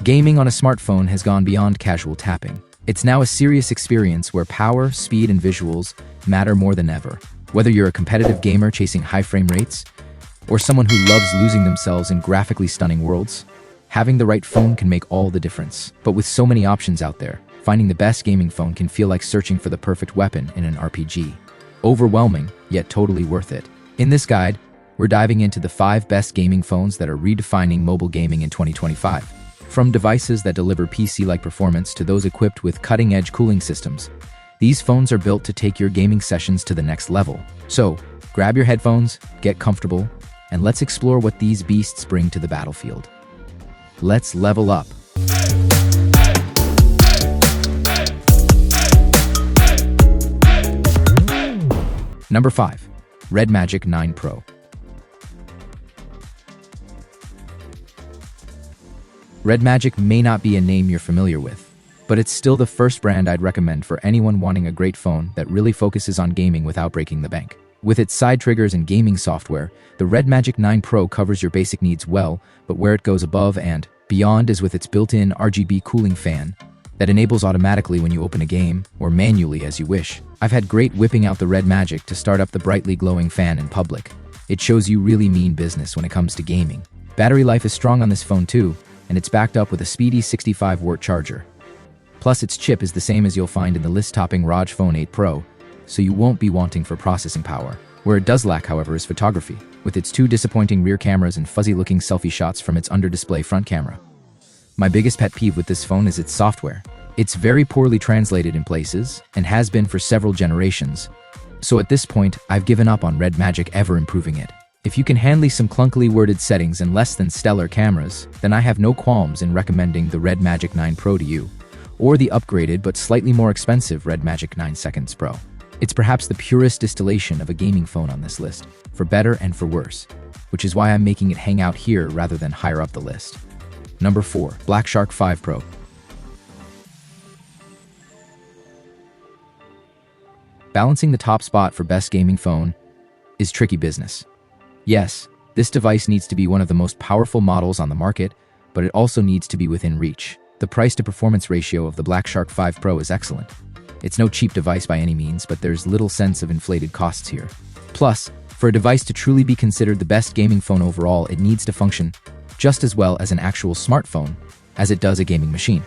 Gaming on a smartphone has gone beyond casual tapping. It's now a serious experience where power, speed, and visuals matter more than ever. Whether you're a competitive gamer chasing high frame rates, or someone who loves losing themselves in graphically stunning worlds, having the right phone can make all the difference. But with so many options out there, finding the best gaming phone can feel like searching for the perfect weapon in an RPG. Overwhelming, yet totally worth it. In this guide, we're diving into the 5 best gaming phones that are redefining mobile gaming in 2025. From devices that deliver PC-like performance to those equipped with cutting-edge cooling systems, these phones are built to take your gaming sessions to the next level. So, grab your headphones, get comfortable, and let's explore what these beasts bring to the battlefield. Let's level up. Number 5. Red Magic 9 Pro. Red Magic may not be a name you're familiar with, but it's still the first brand I'd recommend for anyone wanting a great phone that really focuses on gaming without breaking the bank. With its side triggers and gaming software, the Red Magic 9 Pro covers your basic needs well, but where it goes above and beyond is with its built-in RGB cooling fan that enables automatically when you open a game, or manually as you wish. I've had great whipping out the Red Magic to start up the brightly glowing fan in public. It shows you really mean business when it comes to gaming. Battery life is strong on this phone too, and it's backed up with a speedy 65-watt charger. Plus, its chip is the same as you'll find in the list-topping ROG Phone 8 Pro, so you won't be wanting for processing power. Where it does lack, however, is photography, with its 2 disappointing rear cameras and fuzzy-looking selfie shots from its under-display front camera. My biggest pet peeve with this phone is its software. It's very poorly translated in places, and has been for several generations, so at this point, I've given up on Red Magic ever improving it. If you can handle some clunkily worded settings and less than stellar cameras, then I have no qualms in recommending the Red Magic 9 Pro to you, or the upgraded but slightly more expensive Red Magic 9 Seconds Pro. It's perhaps the purest distillation of a gaming phone on this list, for better and for worse, which is why I'm making it hang out here rather than higher up the list. Number 4. Black Shark 5 Pro. Balancing the top spot for best gaming phone is tricky business. Yes, this device needs to be one of the most powerful models on the market, but it also needs to be within reach. The price-to-performance ratio of the Black Shark 5 Pro is excellent. It's no cheap device by any means, but there's little sense of inflated costs here. Plus, for a device to truly be considered the best gaming phone overall, it needs to function just as well as an actual smartphone as it does a gaming machine.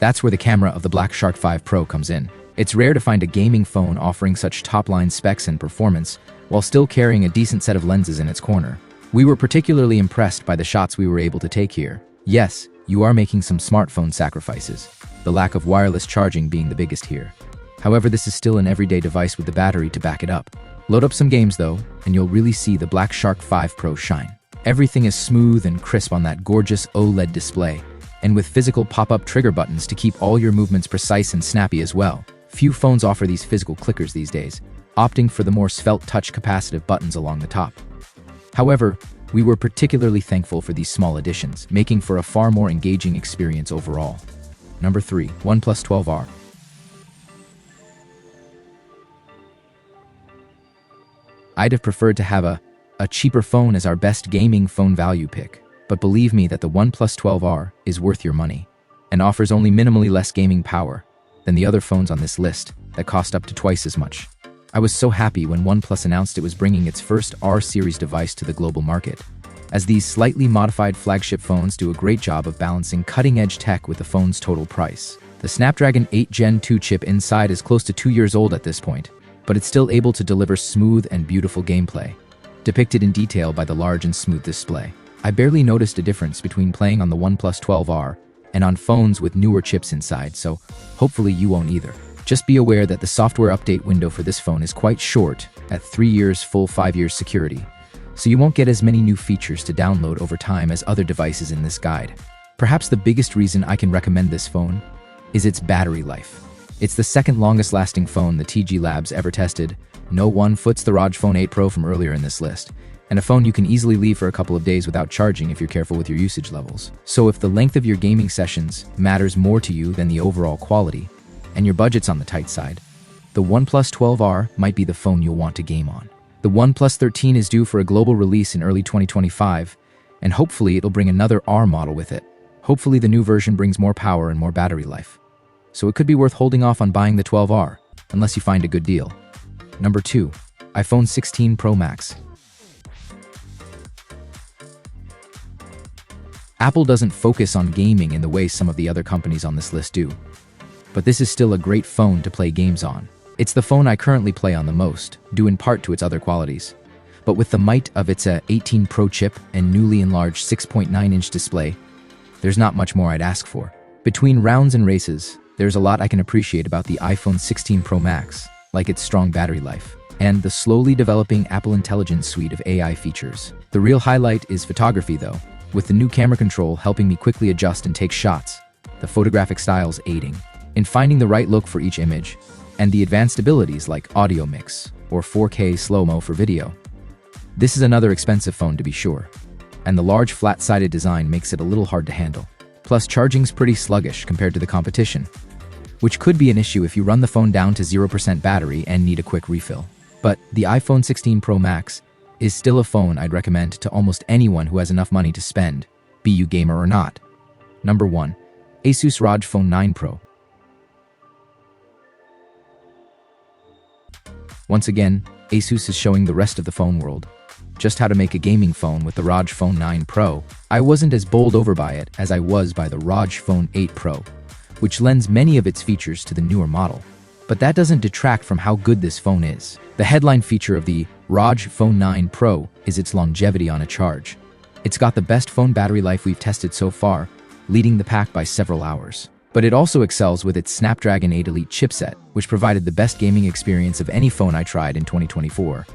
That's where the camera of the Black Shark 5 Pro comes in. It's rare to find a gaming phone offering such top-line specs and performance while still carrying a decent set of lenses in its corner. We were particularly impressed by the shots we were able to take here. Yes, you are making some smartphone sacrifices, the lack of wireless charging being the biggest here. However, this is still an everyday device with the battery to back it up. Load up some games though, and you'll really see the Black Shark 5 Pro shine. Everything is smooth and crisp on that gorgeous OLED display, and with physical pop-up trigger buttons to keep all your movements precise and snappy as well. Few phones offer these physical clickers these days, opting for the more svelte touch capacitive buttons along the top. However, we were particularly thankful for these small additions, making for a far more engaging experience overall. Number 3. OnePlus 12R. I'd have preferred to have a cheaper phone as our best gaming phone value pick, but believe me that the OnePlus 12R is worth your money, and offers only minimally less gaming power than the other phones on this list that cost up to twice as much. I was so happy when OnePlus announced it was bringing its first R-series device to the global market, as these slightly modified flagship phones do a great job of balancing cutting-edge tech with the phone's total price. The Snapdragon 8 Gen 2 chip inside is close to 2 years old at this point, but it's still able to deliver smooth and beautiful gameplay, depicted in detail by the large and smooth display. I barely noticed a difference between playing on the OnePlus 12R and on phones with newer chips inside, so hopefully you won't either. Just be aware that the software update window for this phone is quite short, at 3 years full 5 years security, so you won't get as many new features to download over time as other devices in this guide. Perhaps the biggest reason I can recommend this phone is its battery life. It's the second longest lasting phone the TG Labs ever tested. No one foots the ROG Phone 8 Pro from earlier in this list, and a phone you can easily leave for a couple of days without charging if you're careful with your usage levels. So if the length of your gaming sessions matters more to you than the overall quality, and your budget's on the tight side, the OnePlus 12R might be the phone you'll want to game on. The OnePlus 13 is due for a global release in early 2025, and hopefully it'll bring another R model with it. Hopefully the new version brings more power and more battery life. So it could be worth holding off on buying the 12R, unless you find a good deal. Number 2. iPhone 16 Pro Max. Apple doesn't focus on gaming in the way some of the other companies on this list do. But this is still a great phone to play games on. It's the phone I currently play on the most, due in part to its other qualities. But with the might of its 18 Pro chip and newly enlarged 6.9-inch display, there's not much more I'd ask for. Between rounds and races, there's a lot I can appreciate about the iPhone 16 Pro Max, like its strong battery life, and the slowly developing Apple Intelligence suite of AI features. The real highlight is photography though, with the new camera control helping me quickly adjust and take shots, the photographic styles aiding in finding the right look for each image, and the advanced abilities like audio mix or 4K slow-mo for video. This is another expensive phone to be sure, and the large flat-sided design makes it a little hard to handle. Plus, charging's pretty sluggish compared to the competition, which could be an issue if you run the phone down to 0% battery and need a quick refill. But the iPhone 16 Pro Max is still a phone I'd recommend to almost anyone who has enough money to spend, be you gamer or not. Number 1. Asus ROG Phone 9 Pro. Once again, Asus is showing the rest of the phone world just how to make a gaming phone with the ROG Phone 9 Pro. I wasn't as bowled over by it as I was by the ROG Phone 8 Pro, which lends many of its features to the newer model. But that doesn't detract from how good this phone is. The headline feature of the ROG Phone 9 Pro is its longevity on a charge. It's got the best phone battery life we've tested so far, leading the pack by several hours. But it also excels with its Snapdragon 8 Elite chipset, which provided the best gaming experience of any phone I tried in 2024.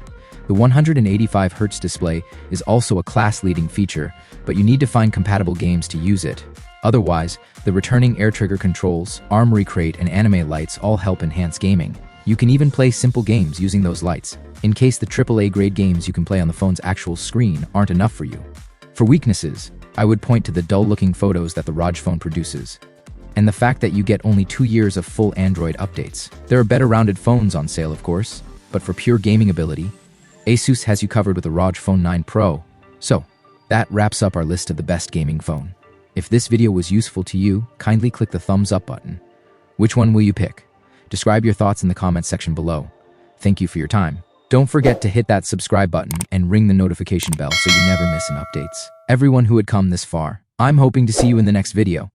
The 185Hz display is also a class-leading feature, but you need to find compatible games to use it. Otherwise, the returning air trigger controls, armory crate, and anime lights all help enhance gaming. You can even play simple games using those lights, in case the AAA grade games you can play on the phone's actual screen aren't enough for you. For weaknesses, I would point to the dull-looking photos that the ROG phone produces, and the fact that you get only 2 years of full Android updates. There are better rounded phones on sale, of course, but for pure gaming ability, Asus has you covered with the ROG Phone 9 Pro. So, that wraps up our list of the best gaming phone. If this video was useful to you, kindly click the thumbs up button. Which one will you pick? Describe your thoughts in the comments section below. Thank you for your time. Don't forget to hit that subscribe button and ring the notification bell so you never miss an updates. Everyone who had come this far, I'm hoping to see you in the next video.